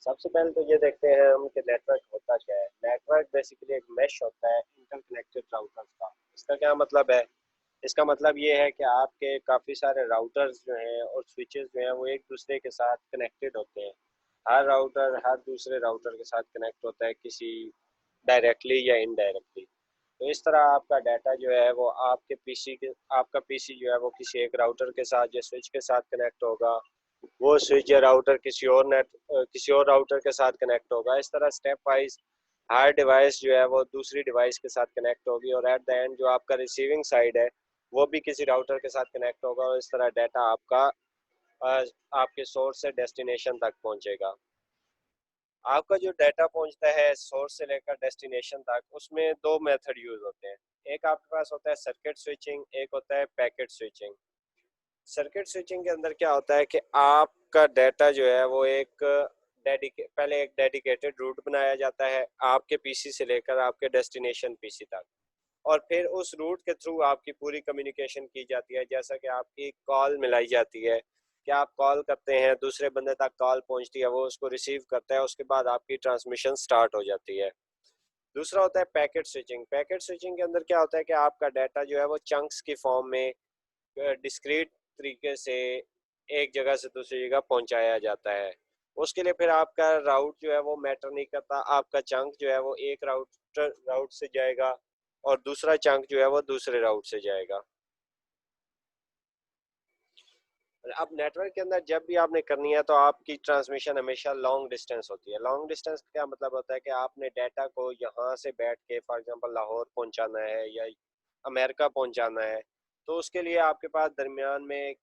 सबसे पहले तो ये देखते हैं हम कि नेटवर्क होता क्या है। नेटवर्क बेसिकली एक मैश होता है इंटरकनेक्टेड राउटर्स का। इसका क्या मतलब है? इसका मतलब ये है कि आपके काफ़ी सारे राउटर्स जो हैं और स्विचेस जो हैं वो एक दूसरे के साथ कनेक्टेड होते हैं। हर राउटर हर दूसरे राउटर के साथ कनेक्ट होता है किसी डायरेक्टली या इनडायरेक्टली। तो इस तरह आपका डाटा जो है वो आपका पीसी जो है वो किसी एक राउटर के साथ या स्विच के साथ कनेक्ट होगा। वो स्विच या राउटर किसी और राउटर के साथ कनेक्ट होगा। इस तरह स्टेप वाइज हर डिवाइस जो है वो दूसरी डिवाइस के साथ कनेक्ट होगी और एट द एंड जो आपका रिसीविंग साइड है वो भी किसी राउटर के साथ कनेक्ट होगा और इस तरह डाटा आपका अ, आपके सोर्स से डेस्टिनेशन तक पहुंचेगा। आपका जो डाटा पहुंचता है सोर्स से लेकर डेस्टिनेशन तक उसमें दो मेथड यूज होते हैं। एक आपके पास होता है सर्किट स्विचिंग, एक होता है पैकेट स्विचिंग। सर्किट स्विचिंग के अंदर क्या होता है कि आपका डाटा जो है वो पहले एक डेडिकेटेड रूट बनाया जाता है आपके पीसी से लेकर आपके डेस्टिनेशन पीसी तक, और फिर उस रूट के थ्रू आपकी पूरी कम्युनिकेशन की जाती है। जैसा कि आपकी कॉल मिलाई जाती है कि आप कॉल करते हैं, दूसरे बंदे तक कॉल पहुंचती है, वो उसको रिसीव करता है, उसके बाद आपकी ट्रांसमिशन स्टार्ट हो जाती है। दूसरा होता है पैकेट स्विचिंग। पैकेट स्विचिंग के अंदर क्या होता है कि आपका डाटा जो है वो चंक्स की फॉर्म में डिस्क्रीट तरीके से एक जगह से दूसरी जगह पहुंचाया जाता है। उसके लिए फिर आपका राउट जो है वो मैटर नहीं करता। आपका चंक जो है वो एक राउट से जाएगा और दूसरा चंक जो है वो दूसरे राउट से जाएगा। अब नेटवर्क के अंदर जब भी आपने करनी है तो आपकी ट्रांसमिशन हमेशा लॉन्ग डिस्टेंस होती है। लॉन्ग डिस्टेंस का क्या मतलब होता है कि आपने डाटा को यहाँ से बैठ के फॉर एग्जांपल लाहौर पहुँचाना है या अमेरिका पहुँचाना है, तो उसके लिए आपके पास दरमियान में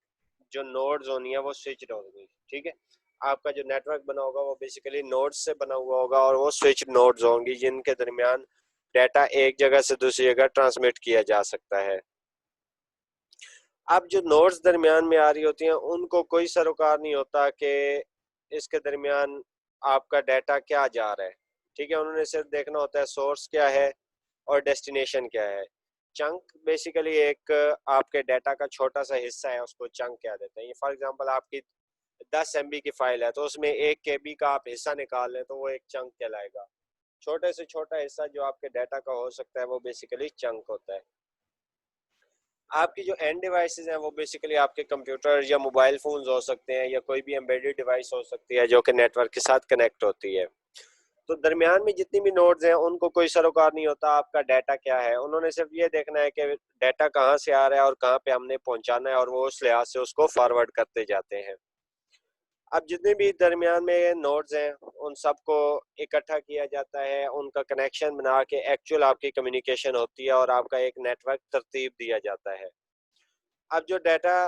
जो नोड्स होनी है वो स्विच होगी। ठीक है, आपका जो नेटवर्क बना होगा वो बेसिकली नोड्स से बना हुआ होगा और वो स्विच नोड्स होंगी जिनके दरमियान डाटा एक जगह से दूसरी जगह ट्रांसमिट किया जा सकता है। अब जो नोड्स दरमियान में आ रही होती हैं उनको कोई सरोकार नहीं होता कि इसके दरमियान आपका डाटा क्या जा रहा है। ठीक है, उन्होंने सिर्फ देखना होता है सोर्स क्या है और डेस्टिनेशन क्या है। चंक बेसिकली एक आपके डाटा का छोटा सा हिस्सा है, उसको चंक कह देते हैं। फॉर एग्जांपल आपकी 10 MB की फाइल है तो उसमें 1 KB का आप हिस्सा निकाल लें तो वो एक चंक कहलाएगा। छोटे से छोटा हिस्सा जो आपके डाटा का हो सकता है वो बेसिकली चंक होता है। आपकी जो एंड डिवाइसेस हैं वो बेसिकली आपके कंप्यूटर या मोबाइल फोन्स हो सकते हैं या कोई भी एम्बेडेड डिवाइस हो सकती है जो कि नेटवर्क के साथ कनेक्ट होती है। तो दरमियान में जितनी भी नोड्स हैं उनको कोई सरोकार नहीं होता आपका डाटा क्या है। उन्होंने सिर्फ ये देखना है कि डाटा कहाँ से आ रहा है और कहाँ पे हमने पहुंचाना है और वो उस लिहाज से उसको फॉरवर्ड करते जाते हैं। अब जितने भी दरमियान में नोड्स हैं उन सबको इकट्ठा किया जाता है, उनका कनेक्शन बना के एक्चुअल आपकी कम्युनिकेशन होती है और आपका एक नेटवर्क तरतीब दिया जाता है। अब जो डाटा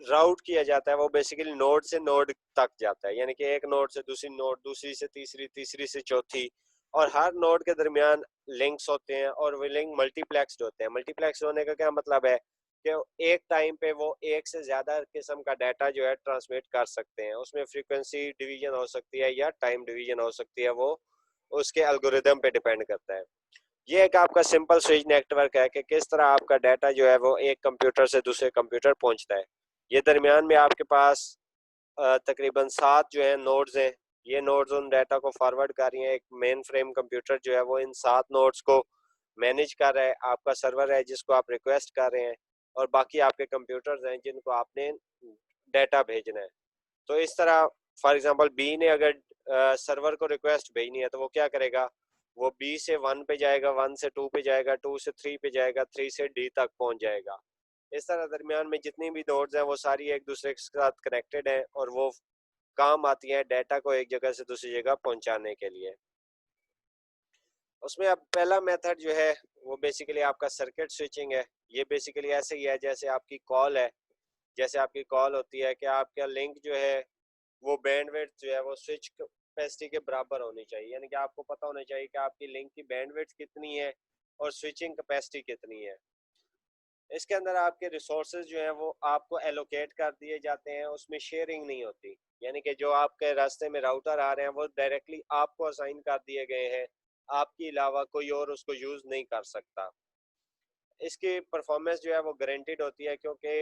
राउट किया जाता है वो बेसिकली नोड से नोड तक जाता है, यानी कि एक नोड से दूसरी नोड, दूसरी से तीसरी, तीसरी से चौथी, और हर नोड के दरमियान लिंक्स होते हैं और वो लिंक मल्टीप्लेक्स्ड होते हैं। मल्टीप्लेक्स होने का क्या मतलब है कि एक टाइम पे वो एक से ज्यादा किस्म का डाटा जो है ट्रांसमिट कर सकते हैं। उसमें फ्रीक्वेंसी डिवीजन हो सकती है या टाइम डिवीजन हो सकती है, वो उसके एल्गोरिदम पे डिपेंड करता है। ये एक आपका सिंपल स्विच नेटवर्क है कि किस तरह आपका डाटा जो है वो एक कंप्यूटर से दूसरे कंप्यूटर पहुंचता है। ये दरमियान में आपके पास तकरीबन 7 जो है नोड्स हैं। ये नोड्स उन डाटा को फॉरवर्ड कर रही हैं। एक मेन फ्रेम कंप्यूटर जो है वो इन 7 नोड्स को मैनेज कर रहा है। आपका सर्वर है जिसको आप रिक्वेस्ट कर रहे हैं और बाकी आपके कंप्यूटर्स हैं जिनको आपने डाटा भेजना है। तो इस तरह फॉर एग्जांपल बी ने अगर सर्वर को रिक्वेस्ट भेजनी है तो वो क्या करेगा, वो बी से 1 पे जाएगा, 1 से 2 पे जाएगा, 2 से 3 पे जाएगा, 3 से डी तक पहुंच जाएगा। इस तरह दरमियान में जितनी भी नोड्स हैं वो सारी एक दूसरे के साथ कनेक्टेड हैं और वो काम आती हैं डाटा को एक जगह से दूसरी जगह पहुंचाने के लिए। उसमें अब पहला मेथड जो है वो बेसिकली आपका सर्किट स्विचिंग है। ये बेसिकली ऐसे ही है जैसे आपकी कॉल है। जैसे आपकी कॉल होती है कि आपका लिंक जो है वो बैंडविड्थ जो है वो स्विच कैपेसिटी के बराबर होनी चाहिए, यानी कि आपको पता होना चाहिए कि आपकी लिंक की बैंडविड्थ कितनी है और स्विचिंग कैपेसिटी कितनी है। इसके अंदर आपके रिसोर्सेज जो हैं वो आपको एलोकेट कर दिए जाते हैं, उसमें शेयरिंग नहीं होती। यानी कि जो आपके रास्ते में राउटर आ रहे हैं वो डायरेक्टली आपको असाइन कर दिए गए हैं, आपके अलावा कोई और उसको यूज नहीं कर सकता। इसकी परफॉर्मेंस जो है वो गारंटीड होती है क्योंकि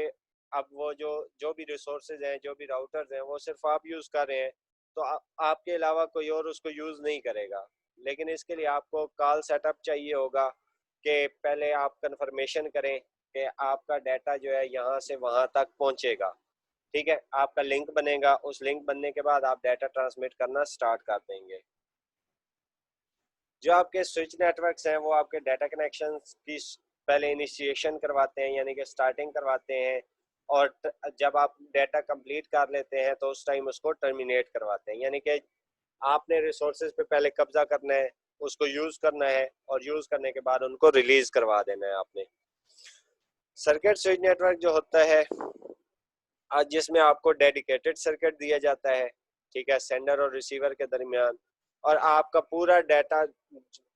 अब वो जो जो भी रिसोर्सेज हैं, जो भी राउटर्स हैं, वो सिर्फ आप यूज़ कर रहे हैं। तो आपके अलावा कोई और उसको यूज़ नहीं करेगा। लेकिन इसके लिए आपको कॉल सेटअप चाहिए होगा कि पहले आप कंफर्मेशन करें कि आपका डाटा जो है यहाँ से वहाँ तक पहुँचेगा। ठीक है, आपका लिंक बनेगा, उस लिंक बनने के बाद आप डाटा ट्रांसमिट करना स्टार्ट कर देंगे। जो आपके स्विच नेटवर्क्स हैं वो आपके डाटा कनेक्शन की पहले इनिशिएशन करवाते हैं, यानी कि स्टार्टिंग करवाते हैं, और जब आप डाटा कंप्लीट कर लेते हैं तो उस टाइम उसको टर्मिनेट करवाते हैं। यानी कि आपने रिसोर्सेज पे पहले कब्जा करना है, उसको यूज़ करना है, और यूज़ करने के बाद उनको रिलीज करवा देना है आपने। सर्किट स्विच नेटवर्क जो होता है आज, जिसमें आपको डेडिकेटेड सर्किट दिया जाता है, ठीक है, सेंडर और रिसीवर के दरमियान, और आपका पूरा डाटा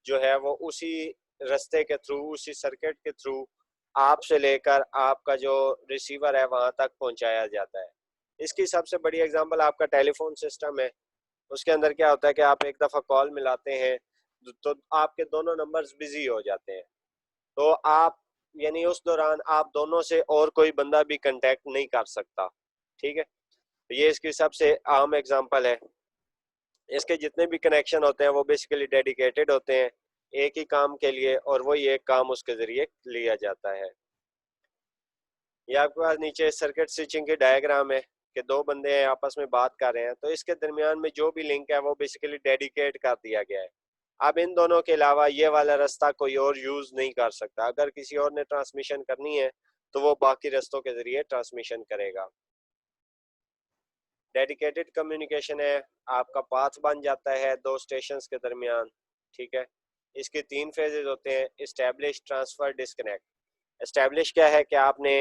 जो है वो उसी रास्ते के थ्रू, उसी सर्किट के थ्रू आपसे लेकर आपका जो रिसीवर है वहां तक पहुंचाया जाता है। इसकी सबसे बड़ी एग्जांपल आपका टेलीफोन सिस्टम है। उसके अंदर क्या होता है कि आप एक दफ़ा कॉल मिलाते हैं तो आपके दोनों नंबर्स बिजी हो जाते हैं, तो आप यानी उस दौरान आप दोनों से और कोई बंदा भी कांटेक्ट नहीं कर सकता। ठीक है, तो ये इसकी सबसे आम एग्जांपल है। इसके जितने भी कनेक्शन होते हैं वो बेसिकली डेडिकेटेड होते हैं एक ही काम के लिए, और वही एक काम उसके जरिए लिया जाता है। ये आपके पास नीचे सर्किट स्विचिंग की डायग्राम है कि दो बंदे हैं आपस में बात कर रहे हैं, तो इसके दरमियान में जो भी लिंक है वो बेसिकली डेडिकेट कर दिया गया है। अब इन दोनों के अलावा ये वाला रास्ता कोई और यूज नहीं कर सकता। अगर किसी और ने ट्रांसमिशन करनी है तो वो बाकी रास्तों के जरिए ट्रांसमिशन करेगा। डेडिकेटेड कम्युनिकेशन है, आपका पाथ बन जाता है दो स्टेशंस के दरमियान। ठीक है, इसके तीन फेजेस होते हैं: इस्टेब्लिश, ट्रांसफर, डिस्कनेक्ट। इस्टेब्लिश क्या है कि आपने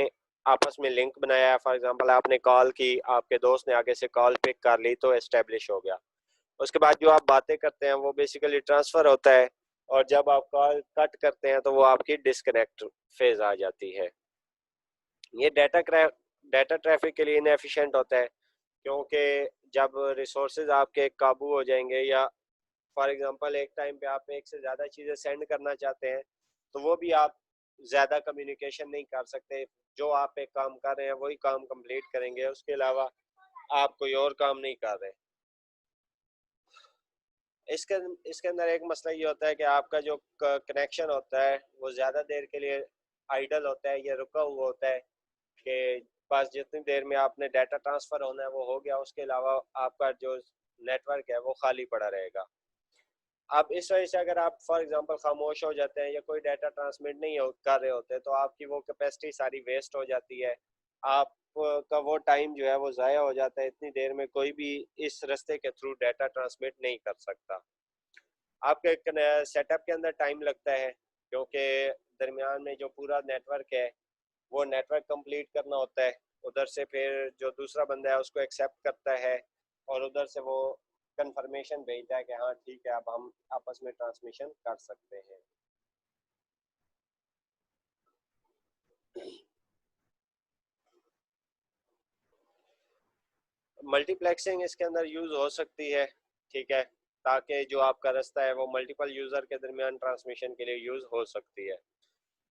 आपस में लिंक बनाया है, फॉर एग्जांपल आपने कॉल की, आपके दोस्त ने आगे से कॉल पिक कर ली, तो इस्टेब्लिश हो गया। उसके बाद जो आप बातें करते हैं वो बेसिकली ट्रांसफर होता है, और जब आप कॉल कट करते हैं तो वो आपकी डिस्कनेक्ट फेज आ जाती है। ये डाटा ट्रैफिक के लिए इनएफिशिएंट होता है, क्योंकि जब रिसोर्सेज आपके काबू हो जाएंगे, या फॉर एग्जांपल एक टाइम पे आप एक से ज़्यादा चीज़ें सेंड करना चाहते हैं, तो वो भी आप ज़्यादा कम्युनिकेशन नहीं कर सकते। जो आप एक काम कर रहे हैं वही काम कंप्लीट करेंगे, उसके अलावा आप कोई और काम नहीं कर रहे। इसके इसके अंदर एक मसला ये होता है कि आपका जो कनेक्शन होता है वो ज़्यादा देर के लिए आइडल होता है या रुका हुआ होता है, कि बस जितनी देर में आपने डाटा ट्रांसफ़र होना है वो हो गया, उसके अलावा आपका जो नेटवर्क है वो खाली पड़ा रहेगा। अब इस वजह से अगर आप फॉर एग्जांपल खामोश हो जाते हैं या कोई डाटा ट्रांसमिट नहीं कर रहे होते, तो आपकी वो कैपेसिटी सारी वेस्ट हो जाती है। आप का वो टाइम जो है वो ज़ाया हो जाता है। इतनी देर में कोई भी इस रास्ते के थ्रू डाटा ट्रांसमिट नहीं कर सकता। आपके सेटअप के अंदर टाइम लगता है, क्योंकि दरमियान में जो पूरा नेटवर्क है वो नेटवर्क कंप्लीट करना होता है। उधर से फिर जो दूसरा बंदा है उसको एक्सेप्ट करता है, और उधर से वो कंफर्मेशन भेजता है कि हाँ ठीक है, अब हम आपस में ट्रांसमिशन कर सकते हैं। मल्टीप्लेक्सिंग इसके अंदर यूज़ हो सकती है, ठीक है, ताकि जो आपका रास्ता है वो मल्टीपल यूज़र के दरमियान ट्रांसमिशन के लिए यूज़ हो सकती है।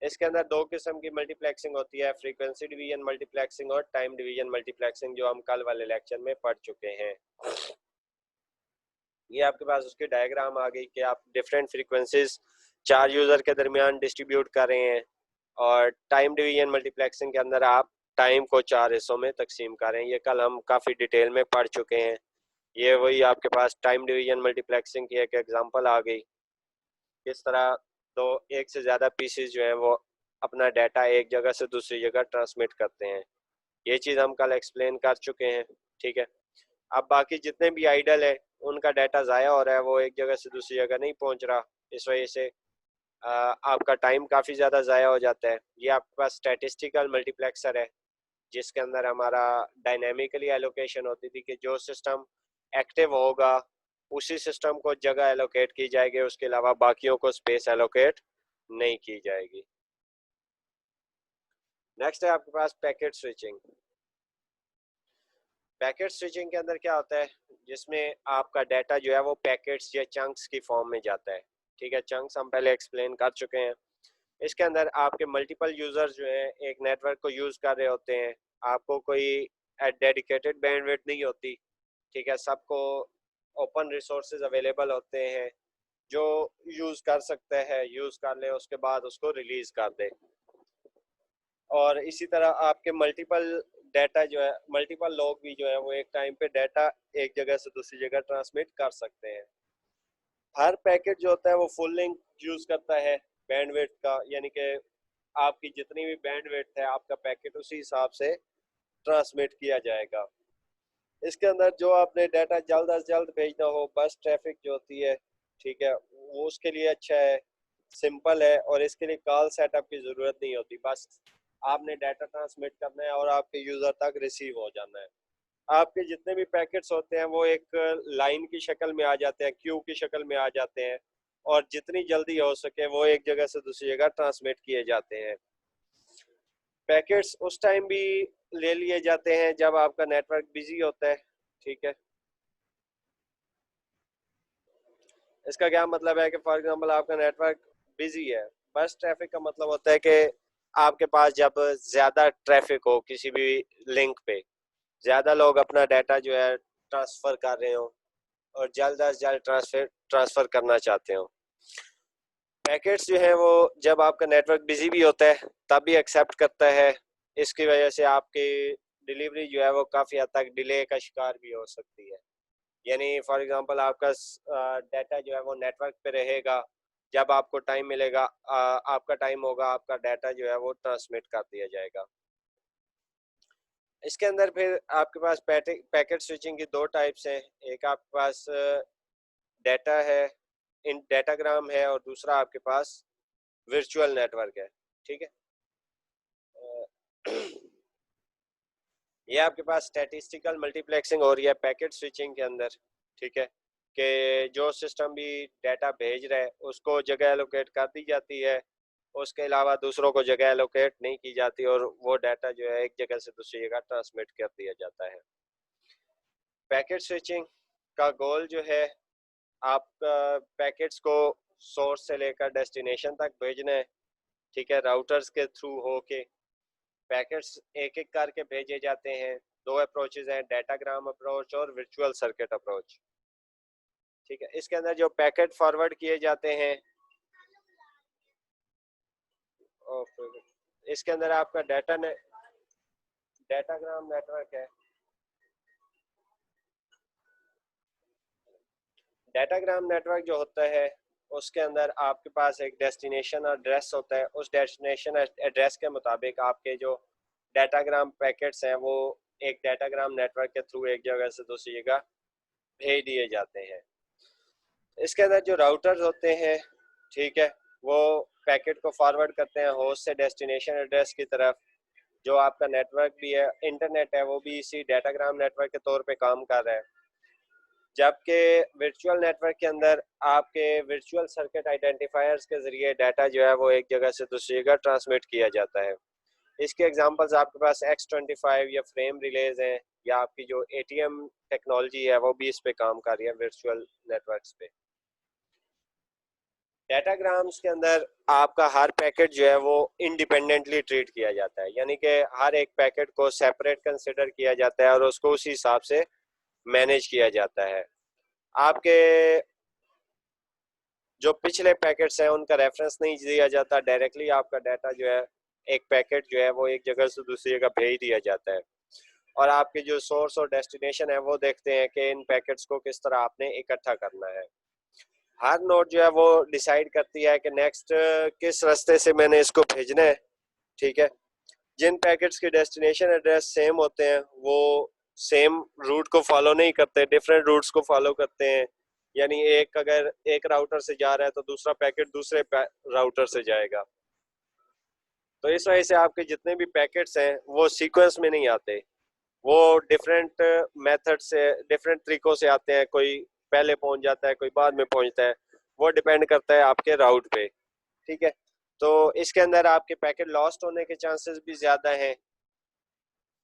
इसके अंदर दो किस्म की मल्टीप्लेक्सिंग होती है: फ्रीक्वेंसी डिवीजन मल्टीप्लेक्सिंग और टाइम डिवीजन मल्टीप्लेक्सिंग, जो हम कल वाले लेक्चर में पढ़ चुके हैं। ये आपके पास उसकी डायग्राम आ गई कि आप डिफरेंट फ्रीक्वेंसीज चार यूज़र के दरमियान डिस्ट्रीब्यूट कर रहे हैं, और टाइम डिवीजन मल्टीप्लेक्सिंग के अंदर आप टाइम को चार हिस्सों में तकसीम कर रहे हैं। ये कल हम काफ़ी डिटेल में पढ़ चुके हैं। ये वही आपके पास टाइम डिवीजन मल्टीप्लेक्सिंग की एक एग्जांपल आ गई, किस तरह दो एक से ज़्यादा पीसीज जो हैं वो अपना डाटा एक जगह से दूसरी जगह ट्रांसमिट करते हैं। ये चीज़ हम कल एक्सप्लेन कर चुके हैं, ठीक है। अब बाकी जितने भी आइडल है उनका डाटा ज़ाया हो रहा है, वो एक जगह से दूसरी जगह नहीं पहुंच रहा। इस वजह से आपका टाइम काफ़ी ज़्यादा ज़ाया हो जाता है। ये आपके पास स्टैटिस्टिकल मल्टीप्लेक्सर है, जिसके अंदर हमारा डायनेमिकली एलोकेशन होती थी कि जो सिस्टम एक्टिव होगा उसी सिस्टम को जगह एलोकेट की जाएगी, उसके अलावा बाकियों को स्पेस एलोकेट नहीं की जाएगी। नेक्स्ट है आपके पास पैकेट स्विचिंग। पैकेट स्विचिंग के अंदर क्या होता है, जिसमें आपका डाटा जो है वो पैकेट्स या चंक्स की फॉर्म में जाता है, ठीक है। चंक्स हम पहले एक्सप्लेन कर चुके हैं। इसके अंदर आपके मल्टीपल यूजर्स जो हैं एक नेटवर्क को यूज कर रहे होते हैं। आपको कोई डेडिकेटेड बैंडविड्थ नहीं होती, ठीक है। सबको ओपन रिसोर्सेज अवेलेबल होते हैं जो यूज़ कर सकते हैं, यूज़ कर ले, उसके बाद उसको रिलीज़ कर दे। और इसी तरह आपके मल्टीपल डाटा जो है, मल्टीपल लोग भी जो है वो एक टाइम पे डाटा एक जगह से दूसरी जगह ट्रांसमिट कर सकते हैं। हर पैकेट जो होता है वो फुल लिंक यूज़ करता है बैंडविड्थ का, यानी कि आपकी जितनी भी बैंडविड्थ है आपका पैकेट उसी हिसाब से ट्रांसमिट किया जाएगा। इसके अंदर जो आपने डाटा जल्द अज जल्द भेजना हो, बस ट्रैफिक जो होती है, ठीक है, वो उसके लिए अच्छा है, सिंपल है, और इसके लिए कॉल सेटअप की ज़रूरत नहीं होती। बस आपने डाटा ट्रांसमिट करना है और आपके यूज़र तक रिसीव हो जाना है। आपके जितने भी पैकेट्स होते हैं वो एक लाइन की शक्ल में आ जाते हैं, क्यू की शक्ल में आ जाते हैं, और जितनी जल्दी हो सके वो एक जगह से दूसरी जगह ट्रांसमिट किए जाते हैं। पैकेट्स उस टाइम भी ले लिए जाते हैं जब आपका नेटवर्क बिजी होता है, ठीक है। इसका क्या मतलब है कि फॉर एग्जांपल आपका नेटवर्क बिजी है। बस ट्रैफिक का मतलब होता है कि आपके पास जब ज़्यादा ट्रैफिक हो किसी भी लिंक पे, ज़्यादा लोग अपना डाटा जो है ट्रांसफ़र कर रहे हो और जल्द अज जल्द ट्रांसफ़र करना चाहते हो। पैकेट्स जो है वो जब आपका नेटवर्क बिजी भी होता है तब भी एक्सेप्ट करता है। इसकी वजह से आपकी डिलीवरी जो है वो काफ़ी हद तक डिले का शिकार भी हो सकती है। यानी फॉर एग्जांपल आपका डाटा जो है वो नेटवर्क पे रहेगा, जब आपको टाइम मिलेगा, आपका टाइम होगा, आपका डाटा जो है वो ट्रांसमिट कर दिया जाएगा। इसके अंदर फिर आपके पास पैकेट स्विचिंग की दो टाइप्स हैं। एक आपके पास डाटा है, इन डाटाग्राम है, और दूसरा आपके पास वर्चुअल नेटवर्क है, ठीक है। अ, ये आपके पास स्टैटिस्टिकल मल्टीप्लेक्सिंग हो रही है पैकेट स्विचिंग के अंदर, ठीक है, कि जो सिस्टम भी डाटा भेज रहा है उसको जगह एलोकेट कर दी जाती है, उसके अलावा दूसरों को जगह एलोकेट नहीं की जाती, और वो डाटा जो है एक जगह से दूसरी जगह ट्रांसमिट कर दिया जाता है। पैकेट स्विचिंग का गोल जो है, आपका पैकेट्स को सोर्स से लेकर डेस्टिनेशन तक भेजना है, ठीक है, राउटर्स के थ्रू होके पैकेट्स एक एक करके भेजे जाते हैं। दो अप्रोचेज हैं, डाटाग्राम अप्रोच और वर्चुअल सर्किट अप्रोच, ठीक है। इसके अंदर जो पैकेट फॉरवर्ड किए जाते हैं, इसके अंदर आपका डाटाग्राम नेटवर्क है। डाटाग्राम नेटवर्क जो होता है उसके अंदर आपके पास एक डेस्टिनेशन एड्रेस होता है। उस डेस्टिनेशन एड्रेस के मुताबिक आपके जो डाटाग्राम पैकेट्स हैं वो एक डाटाग्राम नेटवर्क के थ्रू एक जगह से दूसरी जगह भेज दिए जाते हैं। इसके अंदर जो राउटर्स होते हैं, ठीक है, वो पैकेट को फॉरवर्ड करते हैं होस्ट से डेस्टिनेशन एड्रेस की तरफ। जो आपका नेटवर्क भी है, इंटरनेट है, वो भी इसी डाटाग्राम नेटवर्क के तौर पे काम कर रहा है। जबकि वर्चुअल नेटवर्क के अंदर आपके वर्चुअल सर्किट आइडेंटिफायर्स के ज़रिए डाटा जो है वो एक जगह से दूसरी जगह ट्रांसमिट किया जाता है। इसके एग्जांपल्स आपके पास X25 या फ्रेम रिलेज हैं, या आपकी जो ATM टेक्नोलॉजी है वो भी इस पे काम कर रही है वर्चुअल नेटवर्क्स पे। डाटाग्राम्स के अंदर आपका हर पैकेट जो है वो इंडिपेंडेंटली ट्रीट किया जाता है, यानी कि हर एक पैकेट को सेपरेट कंसिडर किया जाता है और उसको उसी हिसाब से मैनेज किया जाता है। आपके जो पिछले पैकेट्स हैं उनका रेफरेंस नहीं दिया जाता, डायरेक्टली आपका डाटा जो है, एक पैकेट जो है वो एक जगह से दूसरी जगह भेज दिया जाता है, और आपके जो सोर्स और डेस्टिनेशन है वो देखते हैं कि इन पैकेट्स को किस तरह आपने इकट्ठा करना है। हर नोड जो है वो डिसाइड करती है कि नेक्स्ट किस रास्ते से मैंने इसको भेजना है, ठीक है। जिन पैकेट्स के डेस्टिनेशन एड्रेस सेम होते हैं वो सेम रूट को फॉलो नहीं करते, डिफरेंट रूट्स को फॉलो करते हैं। यानी एक अगर एक राउटर से जा रहा है तो दूसरा पैकेट दूसरे राउटर से जाएगा। तो इस वजह से आपके जितने भी पैकेट्स हैं वो सीक्वेंस में नहीं आते, वो डिफरेंट मेथड से, डिफरेंट तरीकों से आते हैं। कोई पहले पहुंच जाता है, कोई बाद में पहुंचता है, वो डिपेंड करता है आपके राउट पे, ठीक है। तो इसके अंदर आपके पैकेट लॉस्ट होने के चांसेस भी ज़्यादा हैं,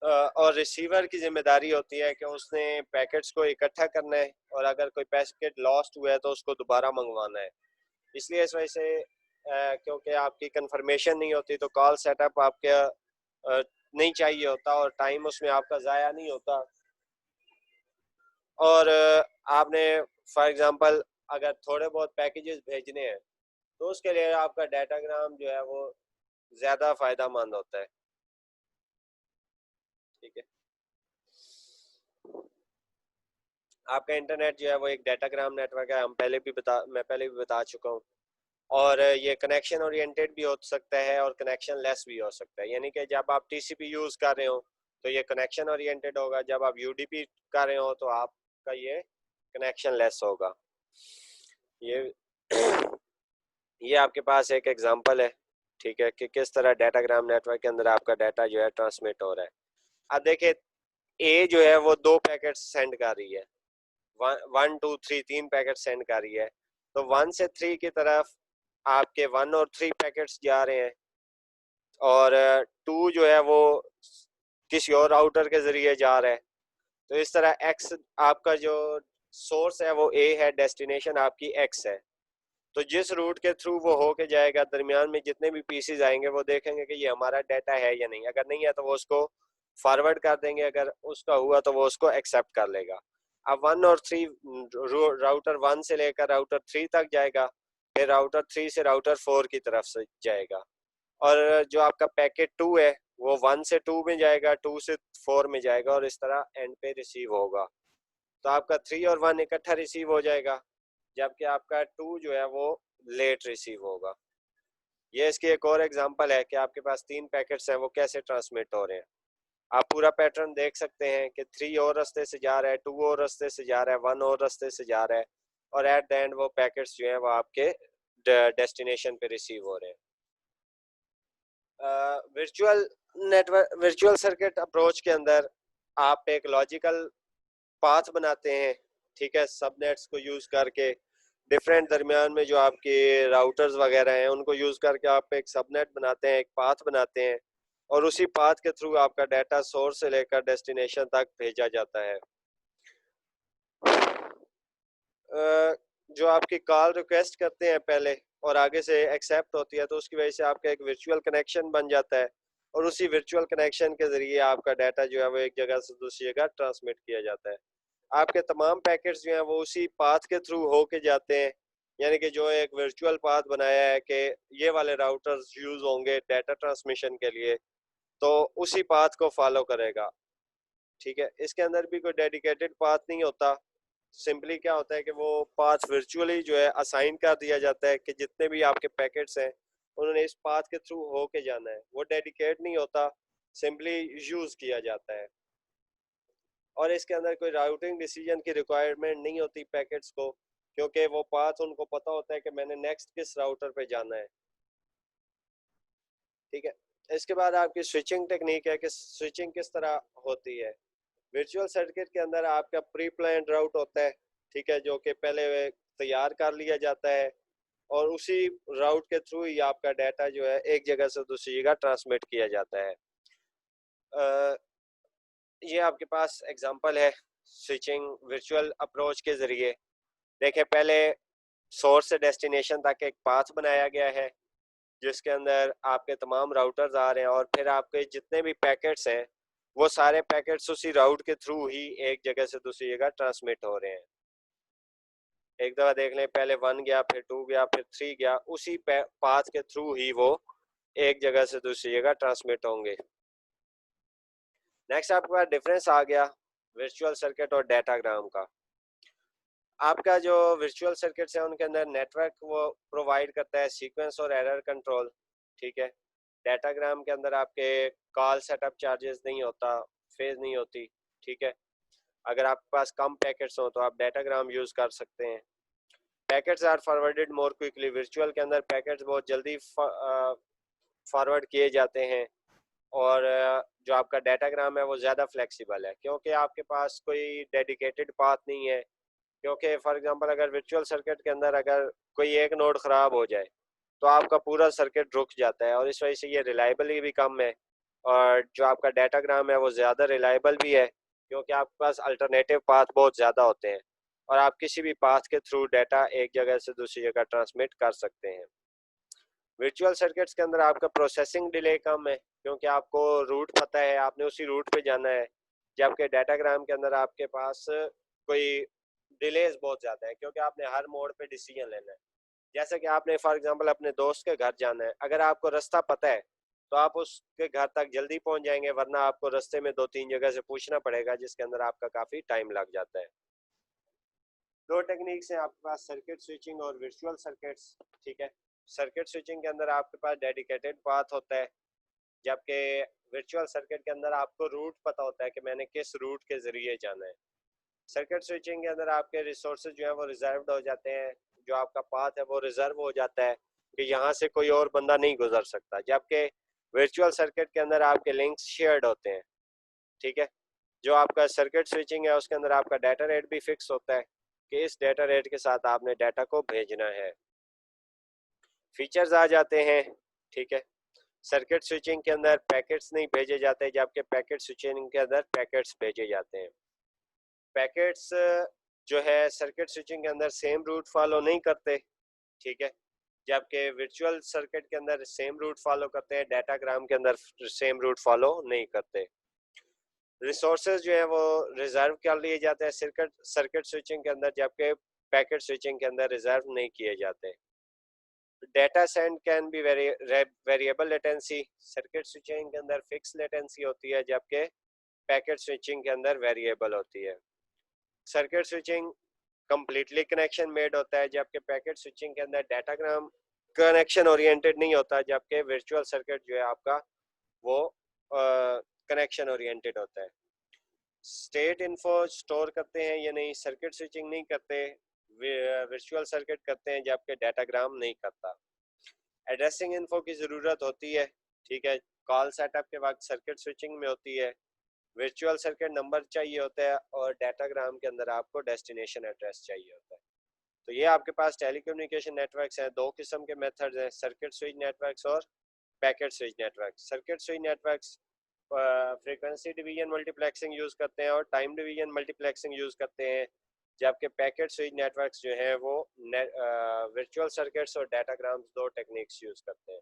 और रिसीवर की जिम्मेदारी होती है कि उसने पैकेट्स को इकट्ठा करना है, और अगर कोई पैकेट लॉस्ट हुआ है तो उसको दोबारा मंगवाना है। इसलिए इस वजह से क्योंकि आपकी कंफर्मेशन नहीं होती तो कॉल सेटअप आपके नहीं चाहिए होता, और टाइम उसमें आपका ज़ाया नहीं होता। और आपने फॉर एग्जांपल अगर थोड़े बहुत पैकेजेस भेजने हैं तो उसके लिए आपका डाटाग्राम जो है वो ज़्यादा फ़ायदेमंद होता है। ठीक है, आपका इंटरनेट जो है वो एक डाटाग्राम नेटवर्क है, मैं पहले भी बता चुका हूँ। और ये कनेक्शन ओरिएंटेड भी हो सकता है और कनेक्शन लेस भी हो सकता है, यानी कि जब आप टीसीपी यूज़ कर रहे हो तो ये कनेक्शन ओरिएंटेड होगा, जब आप यूडीपी कर रहे हो तो आपका ये कनेक्शन लेस होगा। ये ये आपके पास एक एग्जांपल है, ठीक है, कि किस तरह डाटाग्राम नेटवर्क के अंदर आपका डाटा जो है ट्रांसमिट हो रहा है। अब देखिए, ए जो है वो 2 पैकेट सेंड कर रही है, 1 2 3 3 पैकेट सेंड कर रही है, तो 1 से 3 की तरफ आपके 1 और 3 पैकेट्स जा रहे हैं, और 2 जो है वो किसी और राउटर के जरिए जा रहा है। तो इस तरह एक्स, आपका जो सोर्स है वो ए है, डेस्टिनेशन आपकी एक्स है। तो जिस रूट के थ्रू वो होके जाएगा, दरमियान में जितने भी पीसीज आएंगे वो देखेंगे कि ये हमारा डाटा है या नहीं। अगर नहीं है तो वो उसको फॉरवर्ड कर देंगे, अगर उसका हुआ तो वो उसको एक्सेप्ट कर लेगा। अब 1 और 3, राउटर 1 से लेकर राउटर 3 तक जाएगा, फिर राउटर 3 से राउटर 4 की तरफ से जाएगा, और जो आपका पैकेट 2 है वो 1 से 2 में जाएगा, 2 से 4 में जाएगा, और इस तरह एंड पे रिसीव होगा। तो आपका 3 और 1 इकट्ठा रिसीव हो जाएगा, जबकि आपका 2 जो है वो लेट रिसीव होगा। ये इसकी एक और एग्जांपल है कि आपके पास 3 पैकेट्स हैं, वो कैसे ट्रांसमिट हो रहे हैं। आप पूरा पैटर्न देख सकते हैं कि 3 और रास्ते से जा रहा है, 2 और रास्ते से जा रहा है, 1 और रास्ते से जा रहा है, और एट द एंड वो पैकेट्स जो है वो आपके डेस्टिनेशन पे रिसीव हो रहे हैं। वर्चुअल सर्किट अप्रोच के अंदर आप एक लॉजिकल पाथ बनाते हैं, ठीक है, सबनेट्स को यूज करके। डिफरेंट दरमियान में जो आपके राउटर्स वगैरह हैं उनको यूज करके आप एक सबनेट बनाते हैं, एक पाथ बनाते हैं, और उसी पाथ के थ्रू आपका डाटा सोर्स से लेकर डेस्टिनेशन तक भेजा जाता है। जो आपकी कॉल रिक्वेस्ट करते हैं पहले और आगे से एक्सेप्ट होती है, तो उसकी वजह से आपका एक वर्चुअल कनेक्शन बन जाता है, और उसी वर्चुअल कनेक्शन के जरिए आपका डाटा जो है वो एक जगह से दूसरी जगह ट्रांसमिट किया जाता है। आपके तमाम पैकेट्स जो हैं वो उसी पाथ के थ्रू होके जाते हैं, यानी कि जो एक वर्चुअल पाथ बनाया है कि ये वाले राउटर्स यूज होंगे डाटा ट्रांसमिशन के लिए, तो उसी पाथ को फॉलो करेगा। ठीक है, इसके अंदर भी कोई डेडिकेटेड पाथ नहीं होता। सिंपली क्या होता है कि वो पाथ वर्चुअली जो है असाइन कर दिया जाता है कि जितने भी आपके पैकेट्स हैं उन्होंने इस पाथ के थ्रू होके जाना है, वो डेडिकेट नहीं होता, सिंपली यूज किया जाता है। और इसके अंदर कोई राउटिंग डिसीजन की रिक्वायरमेंट नहीं होती पैकेट्स को, क्योंकि वो पाथ उनको पता होता है कि मैंने नेक्स्ट किस राउटर पे जाना है। ठीक है, इसके बाद आपकी स्विचिंग टेक्निक है कि स्विचिंग किस तरह होती है। वर्चुअल सर्किट के अंदर आपका प्री प्लान्ड राउट होता है, ठीक है, जो कि पहले तैयार कर लिया जाता है, और उसी राउट के थ्रू ही आपका डाटा जो है एक जगह से दूसरी जगह ट्रांसमिट किया जाता है। ये आपके पास एग्जांपल है स्विचिंग वर्चुअल अप्रोच के ज़रिए। देखें, पहले सोर्स से डेस्टिनेशन तक एक पाथ बनाया गया है जिसके अंदर आपके तमाम राउटर्स आ रहे हैं, और फिर आपके जितने भी पैकेट्स हैं वो सारे पैकेट्स उसी राउट के थ्रू ही एक जगह से दूसरी जगह ट्रांसमिट हो रहे हैं। एक दफ़ा देख लें, पहले 1 गया, फिर 2 गया, फिर 3 गया, उसी पाथ के थ्रू ही वो एक जगह से दूसरी जगह ट्रांसमिट होंगे। नेक्स्ट आपके पास डिफरेंस आ गया वर्चुअल सर्किट और डाटाग्राम का। आपका जो वर्चुअल सर्किट्स है उनके अंदर नेटवर्क वो प्रोवाइड करता है सीक्वेंस और एरर कंट्रोल, ठीक है। डाटाग्राम के अंदर आपके कॉल सेटअप चार्जेस नहीं होता, फेज नहीं होती, ठीक है। अगर आपके पास कम पैकेट्स हो तो आप डाटाग्राम यूज़ कर सकते हैं। Packets are forwarded more quickly, virtual के अंदर पैकेट्स बहुत जल्दी फॉरवर्ड किए जाते हैं, और जो आपका डाटाग्राम है वो ज़्यादा फ्लेक्सिबल है, क्योंकि आपके पास कोई डेडिकेटेड पाथ नहीं है। क्योंकि फॉर एग्जांपल अगर वर्चुअल सर्किट के अंदर अगर कोई एक नोड ख़राब हो जाए तो आपका पूरा सर्किट रुक जाता है, और इस वजह से ये रिलायबल भी कम है, और जो आपका डाटाग्राम है वो ज़्यादा रिलायबल भी है, क्योंकि आपके पास अल्टरनेटिव पाथ बहुत ज़्यादा होते हैं, और आप किसी भी पाथ के थ्रू डाटा एक जगह से दूसरी जगह ट्रांसमिट कर सकते हैं। वर्चुअल सर्किट्स के अंदर आपका प्रोसेसिंग डिले कम है, क्योंकि आपको रूट पता है, आपने उसी रूट पे जाना है, जबकि डाटाग्राम के अंदर आपके पास कोई डिलेज बहुत ज़्यादा है, क्योंकि आपने हर मोड़ पे डिसीजन लेना है। जैसे कि आपने फॉर एग्जांपल अपने दोस्त के घर जाना है, अगर आपको रास्ता पता है तो आप उसके घर तक जल्दी पहुंच जाएंगे, वरना आपको रास्ते में 2-3 जगह से पूछना पड़ेगा, जिसके अंदर आपका काफ़ी टाइम लग जाता है। दो टेक्निक्स हैं आपके पास, सर्किट स्विचिंग और वर्चुअल सर्किट्स। ठीक है, सर्किट स्विचिंग के अंदर आपके पास डेडिकेटेड पाथ होता है, जबकि वर्चुअल सर्किट के अंदर आपको रूट पता होता है कि मैंने किस रूट के ज़रिए जाना है। सर्किट स्विचिंग के अंदर आपके रिसोर्सेज जो है वो रिजर्व्ड हो जाते हैं, जो आपका पाथ है वो रिजर्व हो जाता है कि यहाँ से कोई और बंदा नहीं गुजर सकता, जबकि वर्चुअल सर्किट के अंदर आपके लिंक्स शेयर्ड होते हैं। ठीक है, जो आपका सर्किट स्विचिंग है उसके अंदर आपका डाटा रेट भी फिक्स होता है कि इस डाटा रेट के साथ आपने डाटा को भेजना है। फीचर्स आ जाते हैं। ठीक है, सर्किट स्विचिंग के अंदर पैकेट्स नहीं भेजे जाते, जबकि पैकेट स्विचिंग के अंदर पैकेट्स भेजे जाते हैं। पैकेट्स जो है सर्किट स्विचिंग के अंदर सेम रूट फॉलो नहीं करते। ठीक है, जबकि वर्चुअल सर्किट के अंदर सेम रूट फॉलो करते हैं, डाटाग्राम के अंदर सेम रूट फॉलो नहीं करते। रिसोर्सेज जो है वो रिजर्व कर लिए जाते हैं सर्किट सर्किट स्विचिंग के अंदर, जबकि पैकेट स्विचिंग के अंदर रिजर्व नहीं किए जाते। Data send can be variable latency, circuit switching के अंदर फिक्स लेटेंसी होती है, जबकि पैकेट स्विचिंग के अंदर वेरिएबल होती है। Circuit switching completely connection made होता है, जबकि पैकेट स्विचिंग के अंदर डाटाग्राम कनेक्शन ओरिएंटेड नहीं होता, जबकि वर्चुअल सर्किट जो है आपका वो कनेक्शन ओरिएंटेड होता है। स्टेट इन्फो स्टोर करते हैं या नहीं, सर्किट स्विचिंग नहीं करते, वर्चुअल सर्किट करते हैं, जबकि डाटाग्राम नहीं करता। एड्रेसिंग इन्फो की ज़रूरत होती है। ठीक है, कॉल सेटअप के वक्त सर्किट स्विचिंग में होती है। वर्चुअल सर्किट नंबर चाहिए होता है और डाटाग्राम के अंदर आपको डेस्टिनेशन एड्रेस चाहिए होता है। तो ये आपके पास टेलीकम्युनिकेशन नेटवर्क्स हैं, दो किस्म के मेथड्स हैं, सर्किट स्विच नेटवर्क्स और packet switch network. Circuit switch networks frequency division multiplexing use करते हैं और टाइम डिवीजन मल्टीप्लेक्सिंग यूज़ करते हैं, जबकि पैकेट स्विच नेटवर्क्स जो हैं वो वर्चुअल सर्किट्स और डाटाग्राम्स दो टेक्निक्स यूज़ करते हैं।